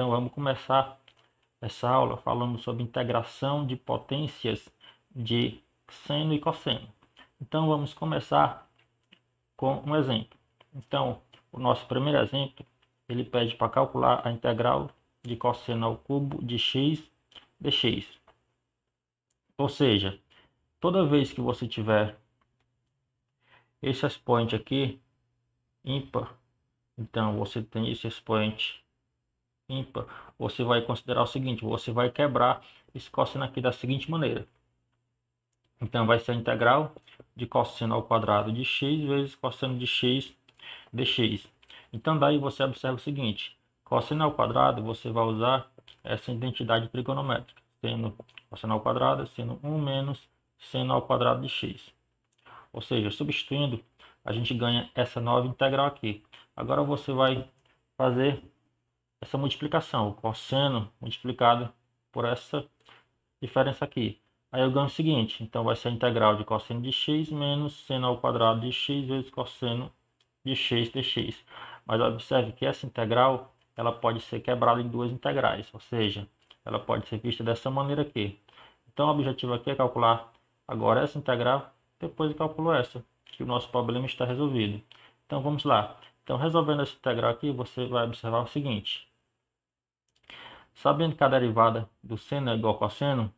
Então vamos começar essa aula falando sobre integração de potências de seno e cosseno. Então vamos começar com um exemplo. Então o nosso primeiro exemplo, ele pede para calcular a integral de cosseno ao cubo de x dx. Ou seja, toda vez que você tiver esse expoente aqui ímpar, então você tem esse expoente ímpar, você vai considerar o seguinte: você vai quebrar esse cosseno aqui da seguinte maneira. Então vai ser a integral de cosseno ao quadrado de x vezes cosseno de x dx. Então daí você observa o seguinte: cosseno ao quadrado você vai usar essa identidade trigonométrica, sendo cosseno ao quadrado sendo 1 menos seno ao quadrado de x. Ou seja, substituindo, a gente ganha essa nova integral aqui. Agora você vai fazer essa multiplicação, o cosseno multiplicado por essa diferença aqui. Aí eu ganho o seguinte: então vai ser a integral de cosseno de x menos seno ao quadrado de x vezes cosseno de x dx. Mas observe que essa integral ela pode ser quebrada em duas integrais, ou seja, ela pode ser vista dessa maneira aqui. Então o objetivo aqui é calcular agora essa integral, depois eu calculo essa, que o nosso problema está resolvido. Então vamos lá. Então resolvendo essa integral aqui, você vai observar o seguinte: sabendo que a derivada do seno é igual ao cosseno,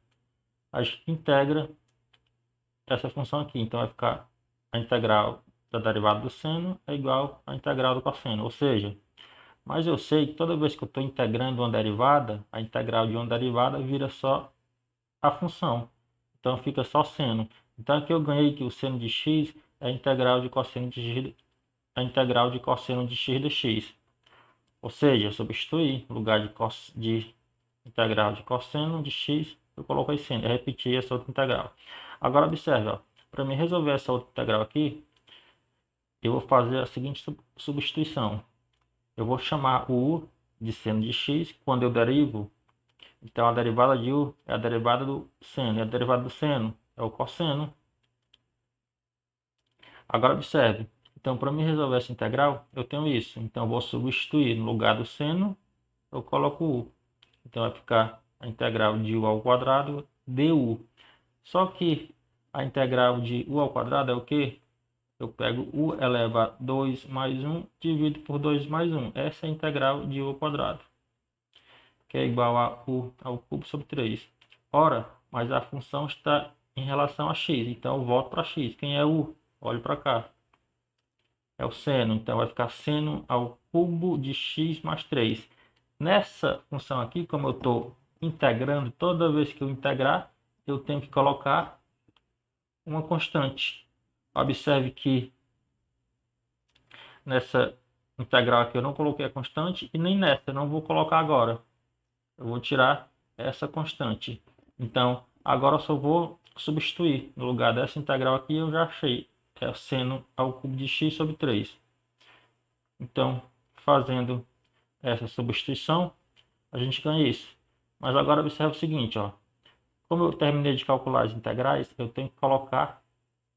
a gente integra essa função aqui. Então vai ficar a integral da derivada do seno é igual à integral do cosseno. Ou seja, mas eu sei que toda vez que eu estou integrando uma derivada, a integral de uma derivada vira só a função. Então fica só seno. Então aqui eu ganhei que o seno de x é a integral de cosseno de x, a integral de cosseno de x dx. Ou seja, eu substituí no lugar de integral de cosseno de x, eu coloquei seno, eu repeti essa outra integral. Agora observe, para mim resolver essa outra integral aqui, eu vou fazer a seguinte substituição. Eu vou chamar o u de seno de x quando eu derivo. Então a derivada de u é a derivada do seno, e a derivada do seno é o cosseno. Agora observe, então para mim resolver essa integral, eu tenho isso. Então eu vou substituir no lugar do seno, eu coloco u. Então vai ficar a integral de u ao quadrado du. Só que a integral de u ao quadrado é o quê? Eu pego u elevado a 2 mais 1, divido por 2 mais 1. Essa é a integral de u ao quadrado, que é igual a u ao cubo sobre 3. Ora, mas a função está em relação a x, então eu volto para x. Quem é u? Olhe para cá. É o seno, então vai ficar seno ao cubo de x mais 3. Nessa função aqui, como eu estou integrando, toda vez que eu integrar, eu tenho que colocar uma constante. Observe que nessa integral aqui eu não coloquei a constante e nem nessa eu não vou colocar agora. Eu vou tirar essa constante. Então, agora eu só vou substituir. No lugar dessa integral aqui eu já achei. É seno ao cubo de x sobre 3. Então, fazendo essa substituição, a gente ganha isso. Mas agora observe o seguinte, como eu terminei de calcular as integrais, eu tenho que colocar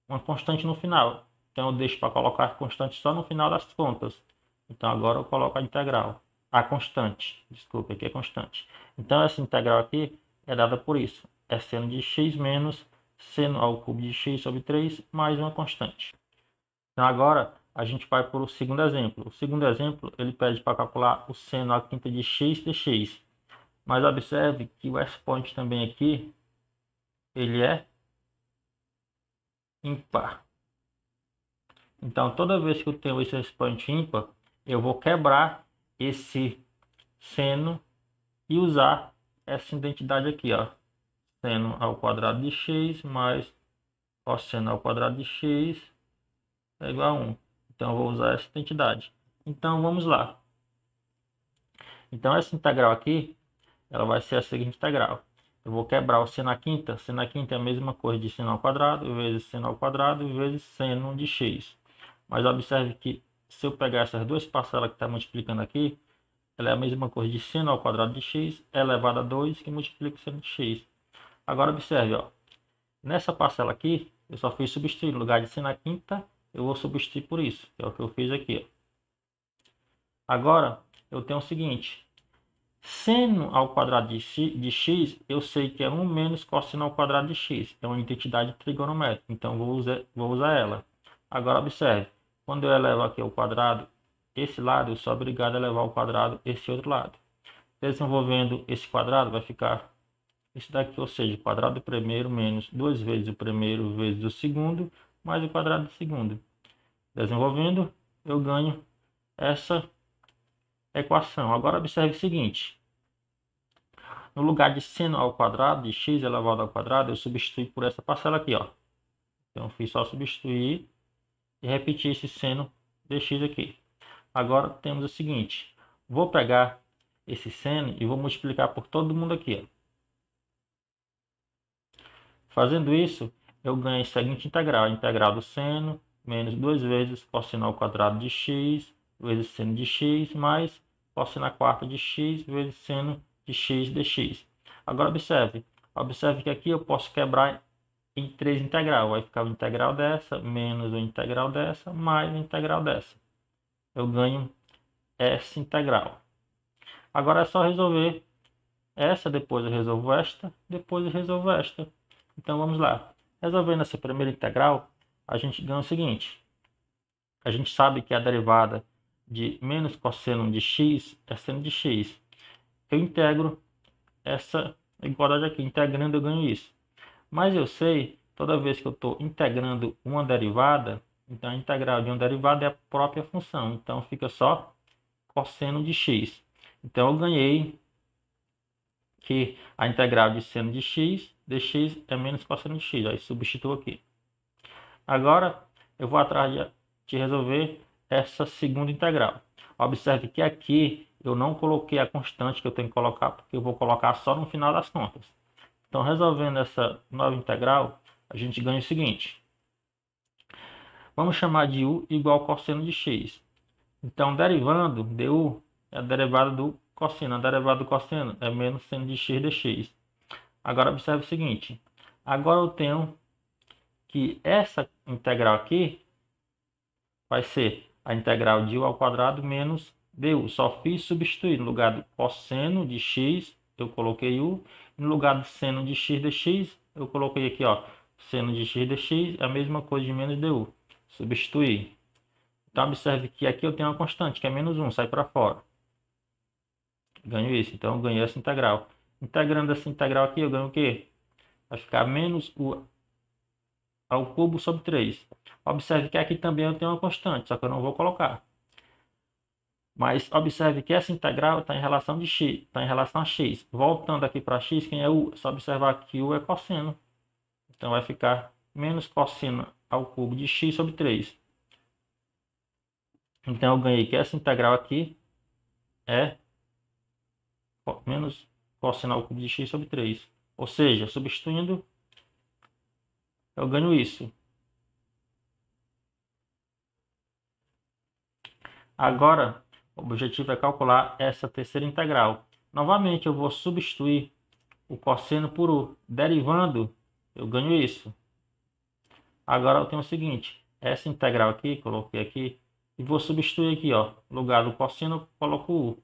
uma constante no final. Então eu deixo para colocar a constante só no final das contas. Então agora eu coloco a integral. A constante, desculpa, aqui é constante. Então essa integral aqui é dada por isso. É seno de x menos seno ao cubo de x sobre 3 mais uma constante. Então agora a gente vai para o segundo exemplo. O segundo exemplo ele pede para calcular o seno à quinta de x dx. Mas observe que o expoente também aqui ele é ímpar. Então toda vez que eu tenho esse expoente ímpar, eu vou quebrar esse seno e usar essa identidade aqui, seno ao quadrado de x mais cosseno ao quadrado de x é igual a 1. Então eu vou usar essa identidade. Então vamos lá. Então essa integral aqui, ela vai ser a seguinte integral. Eu vou quebrar o seno à quinta. Seno à quinta é a mesma coisa de seno ao quadrado vezes seno ao quadrado vezes seno de x. Mas observe que se eu pegar essas duas parcelas que está multiplicando aqui, ela é a mesma coisa de seno ao quadrado de x elevado a 2 que multiplica o seno de x. Agora observe, nessa parcela aqui, eu só fiz substituir. No lugar de seno à quinta, eu vou substituir por isso, que é o que eu fiz aqui. Agora, eu tenho o seguinte. Seno ao quadrado de x, eu sei que é 1 menos cosseno ao quadrado de x. É uma identidade trigonométrica, então vou usar ela. Agora observe, quando eu elevo aqui ao quadrado, esse lado, eu sou obrigado a elevar ao quadrado esse outro lado. Desenvolvendo esse quadrado, vai ficar isso daqui, ou seja, o quadrado do primeiro menos 2 vezes o primeiro vezes o segundo, mais o quadrado do segundo. Desenvolvendo, eu ganho essa equação. Agora observe o seguinte. No lugar de seno ao quadrado de x elevado ao quadrado, eu substituí por essa parcela aqui, ó. Então, eu fiz só substituir e repetir esse seno de x aqui. Agora, temos o seguinte. Vou pegar esse seno e vou multiplicar por todo mundo aqui, ó. Fazendo isso, eu ganho a seguinte integral. A integral do seno menos 2 vezes cosseno ao quadrado de x vezes seno de x mais cosseno à quarta de x vezes seno de x dx. Agora observe que aqui eu posso quebrar em 3 integrais. Vai ficar o integral dessa menos o integral dessa mais o integral dessa. Eu ganho essa integral. Agora é só resolver essa, depois eu resolvo esta, depois eu resolvo esta. Então vamos lá. Resolvendo essa primeira integral, a gente ganha o seguinte. A gente sabe que a derivada de menos cosseno de x é seno de x. Eu integro essa igualdade aqui. Integrando eu ganho isso. Mas eu sei, toda vez que eu estou integrando uma derivada, então a integral de uma derivada é a própria função. Então fica só cosseno de x. Então eu ganhei que a integral de seno de x dx é menos cosseno de x. Aí substituo aqui. Agora eu vou atrás de resolver essa segunda integral. Observe que aqui eu não coloquei a constante que eu tenho que colocar, porque eu vou colocar só no final das contas. Então, resolvendo essa nova integral, a gente ganha o seguinte. Vamos chamar de u igual ao cosseno de x. Então, derivando, du é a derivada do cosseno. A derivada do cosseno é menos seno de x dx. Agora, observe o seguinte. Agora eu tenho que essa integral aqui vai ser a integral de u ao quadrado menos du. Só fiz substituir. No lugar do cosseno de x, eu coloquei u. No lugar do seno de x dx, eu coloquei aqui, ó, seno de x dx, é a mesma coisa de menos du. Substituir. Então, observe que aqui eu tenho uma constante, que é menos 1, sai para fora. Ganho isso. Então, eu ganhei essa integral. Integrando essa integral aqui, eu ganho o quê? Vai ficar menos u ao cubo sobre 3. Observe que aqui também eu tenho uma constante, só que eu não vou colocar. Mas observe que essa integral está em relação de x, está em relação a x. Voltando aqui para x, quem é u? É só observar que u é cosseno. Então vai ficar menos cosseno ao cubo de x sobre 3. Então eu ganhei que essa integral aqui é menos cosseno ao cubo de x sobre 3. Ou seja, substituindo, eu ganho isso. Agora, o objetivo é calcular essa terceira integral. Novamente, eu vou substituir o cosseno por u. Derivando, eu ganho isso. Agora eu tenho o seguinte. Essa integral aqui, coloquei aqui. E vou substituir aqui, ó. No lugar do cosseno, eu coloco u.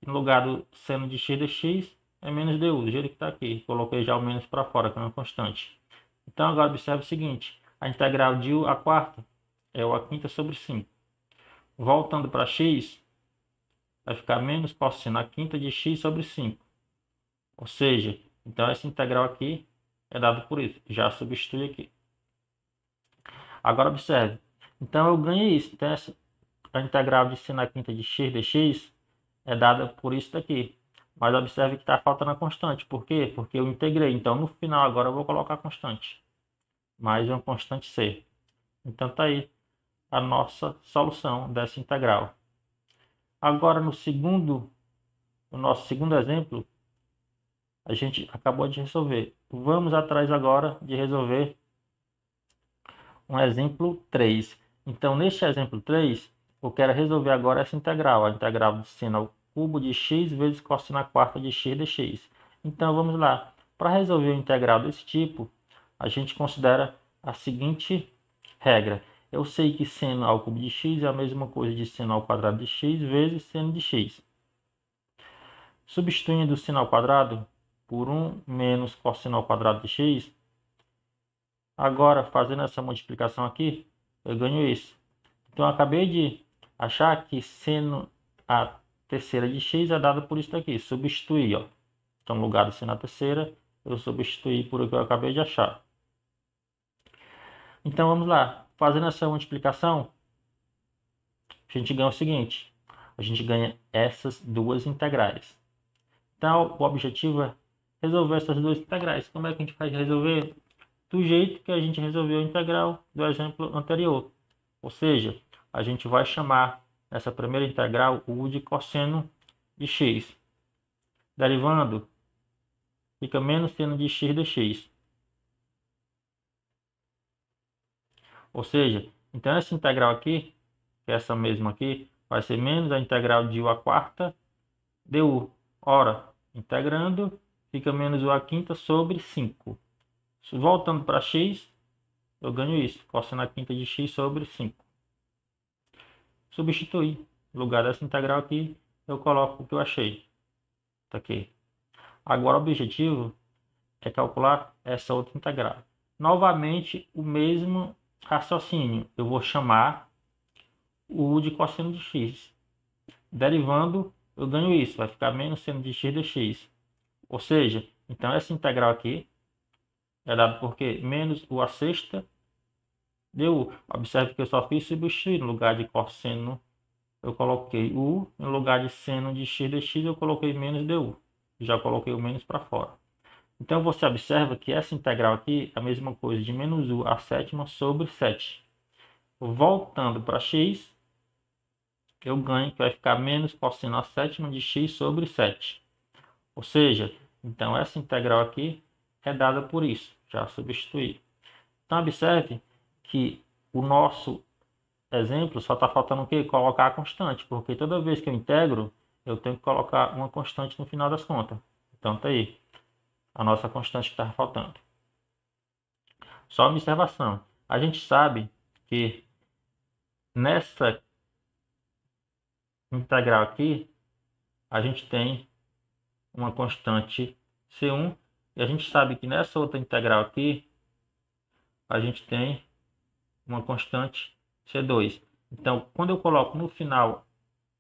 No lugar do seno de x dx, é menos du. Do jeito que está aqui. Coloquei já o menos para fora, que é uma constante. Então, agora observe o seguinte. A integral de u à quarta é u à quinta sobre 5. Voltando para x, vai ficar menos cosseno à quinta de x sobre 5. Ou seja, então essa integral aqui é dada por isso. Já substitui aqui. Agora observe. Então eu ganhei isso. Então a integral de seno à quinta de x dx é dada por isso daqui. Mas observe que está faltando a constante. Por quê? Porque eu integrei. Então no final agora eu vou colocar a constante. Mais uma constante c. Então está aí a nossa solução dessa integral. Agora no nosso segundo exemplo, a gente acabou de resolver. Vamos atrás agora de resolver um exemplo 3. Então, neste exemplo 3, eu quero resolver agora essa integral. A integral de seno ao cubo de x vezes cosseno à quarta de x dx. Então, vamos lá. Para resolver uma integral desse tipo, a gente considera a seguinte regra. Eu sei que seno ao cubo de x é a mesma coisa de seno ao quadrado de x vezes seno de x. Substituindo o sino ao quadrado por 1 menos cosseno ao quadrado de x, agora fazendo essa multiplicação aqui, eu ganho isso. Então eu acabei de achar que seno a terceira de x é dado por isso daqui, substituir, ó. Então no lugar do seno a terceira, eu substituí por o que eu acabei de achar. Então vamos lá, fazendo essa multiplicação, a gente ganha o seguinte, a gente ganha essas duas integrais. Então o objetivo é resolver essas duas integrais. Como é que a gente vai resolver? Do jeito que a gente resolveu a integral do exemplo anterior. Ou seja, a gente vai chamar essa primeira integral u de cosseno de x. Derivando, fica menos seno de x dx. Ou seja, então essa integral aqui, que é essa mesma aqui, vai ser menos a integral de u à quarta du. Ora, integrando, fica menos u à quinta sobre 5. Voltando para x, eu ganho isso, cosseno à quinta de x sobre 5. Substituir. No lugar dessa integral aqui, eu coloco o que eu achei. Tá aqui. Agora o objetivo é calcular essa outra integral. Novamente, o mesmo raciocínio. Eu vou chamar o u de cosseno de x. Derivando, eu ganho isso. Vai ficar menos seno de x dx. Ou seja, então essa integral aqui é dada por quê? Menos u à sexta du. Observe que eu só fiz substituir. No lugar de cosseno, eu coloquei u. No lugar de seno de x dx, eu coloquei menos du. Já coloquei o menos para fora. Então você observa que essa integral aqui é a mesma coisa de menos u à sétima sobre 7. Voltando para x, eu ganho que vai ficar menos cosseno à sétima de x sobre 7. Ou seja, então essa integral aqui é dada por isso, já substituí. Então observe que o nosso exemplo só está faltando o quê? Colocar a constante, porque toda vez que eu integro, eu tenho que colocar uma constante no final das contas. Então tá aí a nossa constante que estava faltando. Só uma observação. A gente sabe que nessa integral aqui, a gente tem uma constante C1. E a gente sabe que nessa outra integral aqui, a gente tem uma constante C2. Então, quando eu coloco no final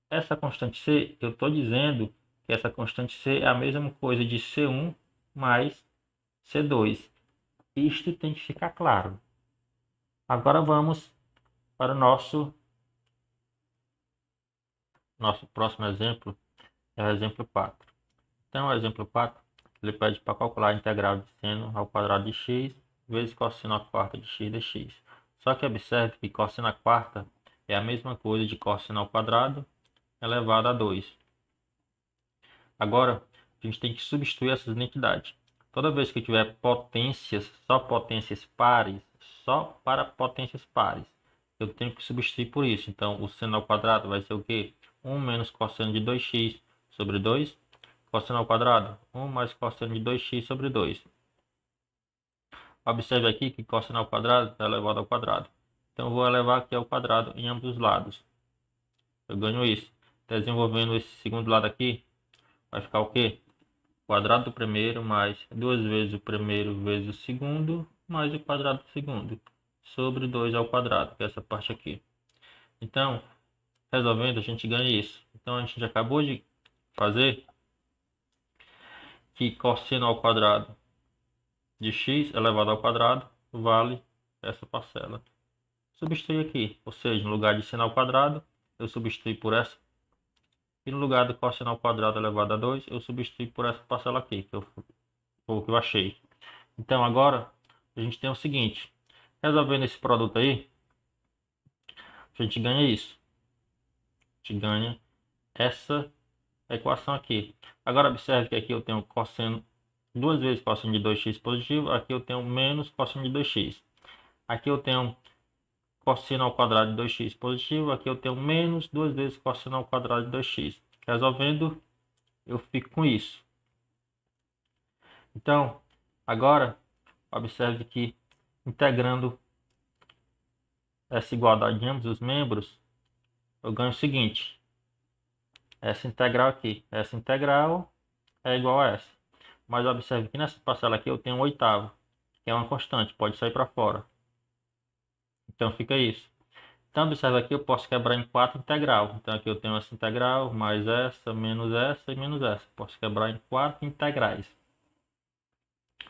essa constante C, eu estou dizendo que essa constante C é a mesma coisa de C1 mais C2. Isto tem que ficar claro. Agora vamos para o nosso próximo exemplo, é o exemplo 4. Então, o exemplo 4, ele pede para calcular a integral de seno ao quadrado de x vezes cosseno à quarta de x dx. Só que observe que cosseno à quarta é a mesma coisa de cosseno ao quadrado elevado a 2. Agora, a gente tem que substituir essas identidades. Toda vez que eu tiver potências, só potências pares, só para potências pares, eu tenho que substituir por isso. Então, o seno ao quadrado vai ser o quê? 1 menos cosseno de 2x sobre 2. Cosseno ao quadrado, 1 mais cosseno de 2x sobre 2. Observe aqui que cosseno ao quadrado é elevado ao quadrado. Então, eu vou elevar aqui ao quadrado em ambos os lados. Eu ganho isso. Desenvolvendo esse segundo lado aqui, vai ficar o quê? Quadrado do primeiro mais 2 vezes o primeiro vezes o segundo, mais o quadrado do segundo, sobre 2 ao quadrado, que é essa parte aqui. Então, resolvendo, a gente ganha isso. Então, a gente acabou de fazer que cosseno ao quadrado de x elevado ao quadrado vale essa parcela. Substitui aqui, ou seja, no lugar de seno ao quadrado, eu substitui por essa. E no lugar do cosseno ao quadrado elevado a 2, eu substitui por essa parcela aqui, que foi o que eu achei. Então agora, a gente tem o seguinte. Resolvendo esse produto aí, a gente ganha isso. A gente ganha essa equação aqui. Agora observe que aqui eu tenho cosseno, 2 vezes cosseno de 2x positivo. Aqui eu tenho menos cosseno de 2x. Aqui eu tenho cosseno ao quadrado de 2x positivo. Aqui eu tenho menos 2 vezes cosseno ao quadrado de 2x. Resolvendo, eu fico com isso. Então, agora, observe que integrando essa igualdade de ambos os membros, eu ganho o seguinte. Essa integral aqui. Essa integral é igual a essa. Mas observe que nessa parcela aqui eu tenho um oitavo, que é uma constante, pode sair para fora. Então fica isso. Então observe aqui, eu posso quebrar em 4 integral. Então aqui eu tenho essa integral, mais essa, menos essa e menos essa. Posso quebrar em 4 integrais.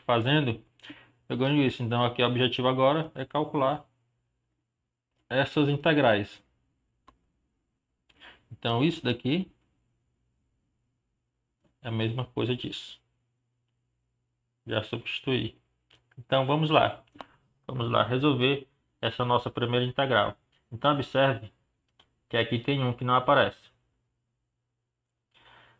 Fazendo, eu ganho isso. Então aqui o objetivo agora é calcular essas integrais. Então isso daqui é a mesma coisa disso. Já substituí. Então vamos lá. Vamos lá resolver essa nossa primeira integral. Então observe que aqui tem um que não aparece.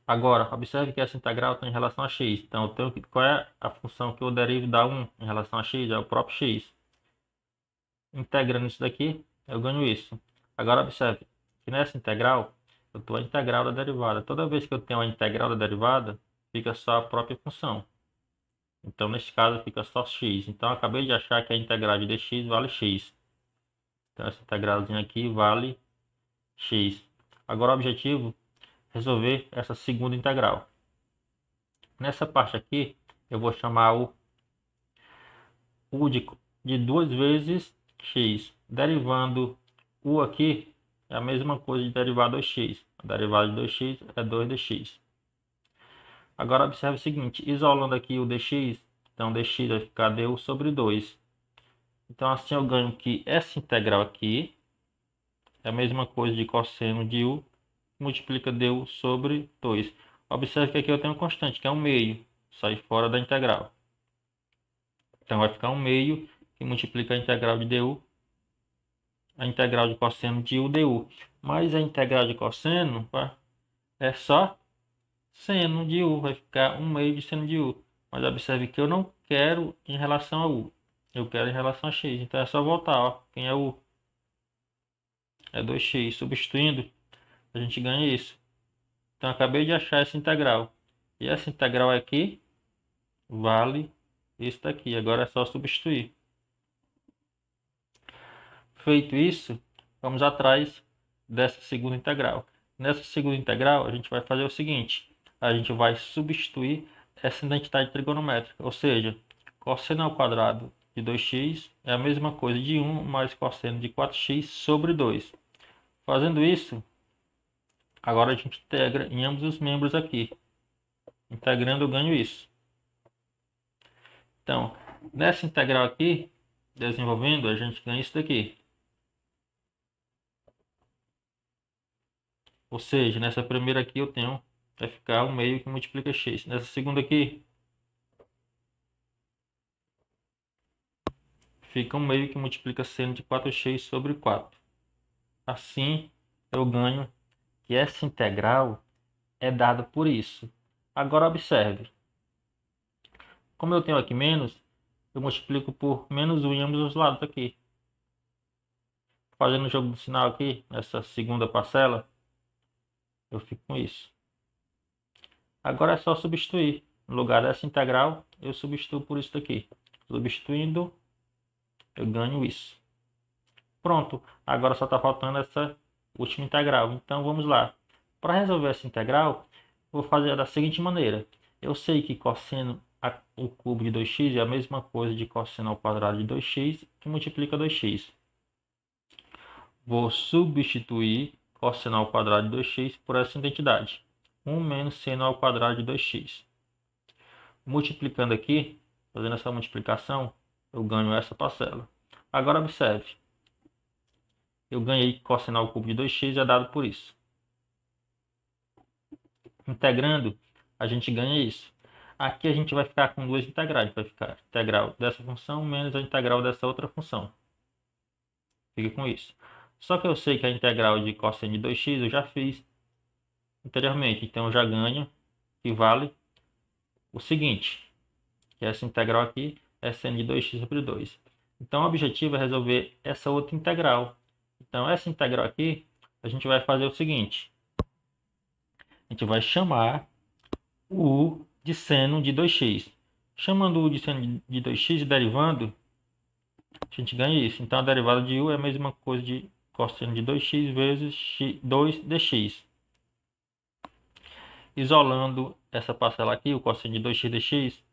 Agora, observe que essa integral está em relação a x. Então, eu tenho que, qual é a função que eu derivo da 1 em relação a x? É o próprio x. Integrando isso daqui, eu ganho isso. Agora, observe que nessa integral, eu estou a integral da derivada. Toda vez que eu tenho a integral da derivada, fica só a própria função. Então, nesse caso, fica só x. Então, eu acabei de achar que a integral de dx vale x. Então, essa integralzinha aqui vale x. Agora, o objetivo é resolver essa segunda integral. Nessa parte aqui, eu vou chamar o u de 2 vezes x. Derivando u aqui é a mesma coisa de derivar 2x. A derivada de 2x é 2dx. Agora observe o seguinte, isolando aqui o dx, então dx vai ficar du sobre 2. Então assim eu ganho que essa integral aqui é a mesma coisa de cosseno de u, multiplica du sobre 2. Observe que aqui eu tenho uma constante, que é 1/2, sai fora da integral. Então vai ficar 1/2 que multiplica a integral de du, a integral de cosseno de u du. Mas a integral de cosseno é só seno de u, vai ficar 1/2 de seno de u. Mas observe que eu não quero em relação a u, eu quero em relação a x. Então é só voltar, ó. Quem é u? É 2x. Substituindo, a gente ganha isso. Então acabei de achar essa integral. E essa integral aqui vale isso daqui. Agora é só substituir. Feito isso, vamos atrás dessa segunda integral. Nessa segunda integral, a gente vai fazer o seguinte. A gente vai substituir essa identidade trigonométrica. Ou seja, cosseno ao quadrado de 2x é a mesma coisa de 1 mais cosseno de 4x sobre 2. Fazendo isso, agora a gente integra em ambos os membros aqui. Integrando, eu ganho isso. Então, nessa integral aqui, desenvolvendo, a gente ganha isso daqui. Ou seja, nessa primeira aqui eu tenho, vai ficar 1/2 que multiplica x. Nessa segunda aqui, fica 1/2 que multiplica seno de 4x sobre 4. Assim, eu ganho que essa integral é dada por isso. Agora observe. Como eu tenho aqui menos, eu multiplico por menos 1 em ambos os lados aqui. Fazendo o jogo do sinal aqui, nessa segunda parcela, eu fico com isso. Agora é só substituir. No lugar dessa integral, eu substituo por isso daqui. Substituindo, eu ganho isso. Pronto, agora só está faltando essa última integral. Então vamos lá. Para resolver essa integral, vou fazer da seguinte maneira. Eu sei que cosseno ao cubo de 2x é a mesma coisa de cosseno ao quadrado de 2x que multiplica 2x. Vou substituir cosseno ao quadrado de 2x por essa identidade. 1 menos seno ao quadrado de 2x. Multiplicando aqui, fazendo essa multiplicação, eu ganho essa parcela. Agora observe. Eu ganhei cosseno ao cubo de 2x é dado por isso. Integrando, a gente ganha isso. Aqui a gente vai ficar com duas integrais. Vai ficar a integral dessa função menos a integral dessa outra função. Fique com isso. Só que eu sei que a integral de cosseno de 2x eu já fiz anteriormente. Então eu já ganho que vale o seguinte. Que essa integral aqui é seno de 2x sobre 2. Então o objetivo é resolver essa outra integral. Então essa integral aqui, a gente vai fazer o seguinte. A gente vai chamar o u de seno de 2x. Chamando o u de seno de 2x e derivando, a gente ganha isso. Então a derivada de u é a mesma coisa de cosseno de 2x vezes 2dx. Isolando essa parcela aqui, o cosseno de 2x dx,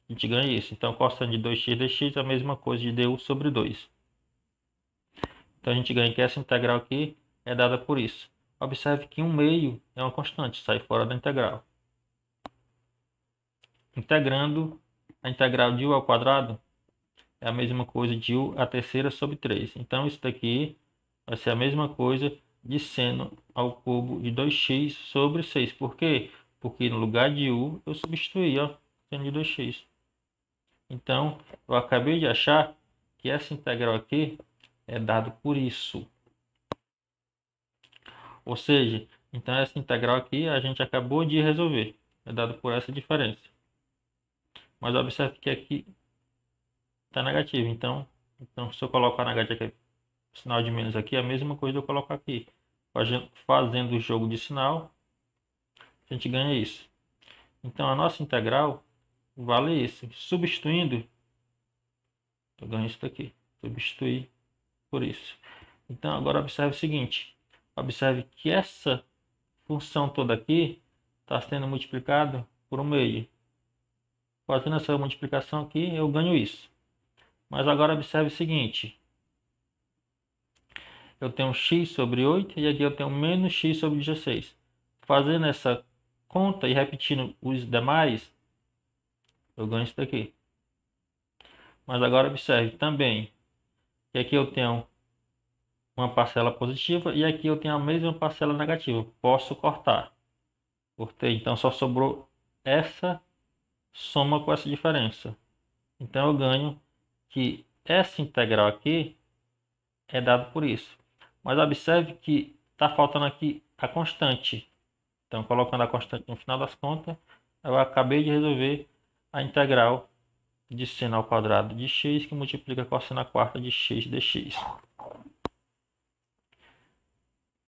a gente ganha isso. Então, cosseno de 2x dx é a mesma coisa de du sobre 2. Então, a gente ganha que essa integral aqui é dada por isso. Observe que 1/2 é uma constante, sai fora da integral. Integrando, a integral de u ao quadrado é a mesma coisa de u à terceira sobre 3. Então, isso daqui vai ser a mesma coisa de seno ao cubo de 2x sobre 6. Por quê? Porque no lugar de u, eu substituí ó, seno de 2x. Então, eu acabei de achar que essa integral aqui é dada por isso. Ou seja, então essa integral aqui a gente acabou de resolver. É dado por essa diferença. Mas observe que aqui está negativo. Então, se eu colocar negativo aqui, o sinal de menos aqui, é a mesma coisa de eu colocar aqui. Fazendo o jogo de sinal, a gente ganha isso. Então, a nossa integral vale isso. Substituindo, eu ganho isso daqui. Substituir por isso. Então, agora observe o seguinte. Observe que essa função toda aqui está sendo multiplicada por 1/2. Fazendo essa multiplicação aqui, eu ganho isso. Mas agora observe o seguinte. Eu tenho x sobre 8 e aqui eu tenho menos x sobre 16. Fazendo essa conta e repetindo os demais, eu ganho isso daqui. Mas agora observe também que aqui eu tenho uma parcela positiva e aqui eu tenho a mesma parcela negativa. Posso cortar. Cortei, então só sobrou essa soma com essa diferença. Então eu ganho que essa integral aqui é dada por isso. Mas observe que está faltando aqui a constante. Então, colocando a constante no final das contas, eu acabei de resolver a integral de seno ao quadrado de x, que multiplica cosseno à quarta de x dx.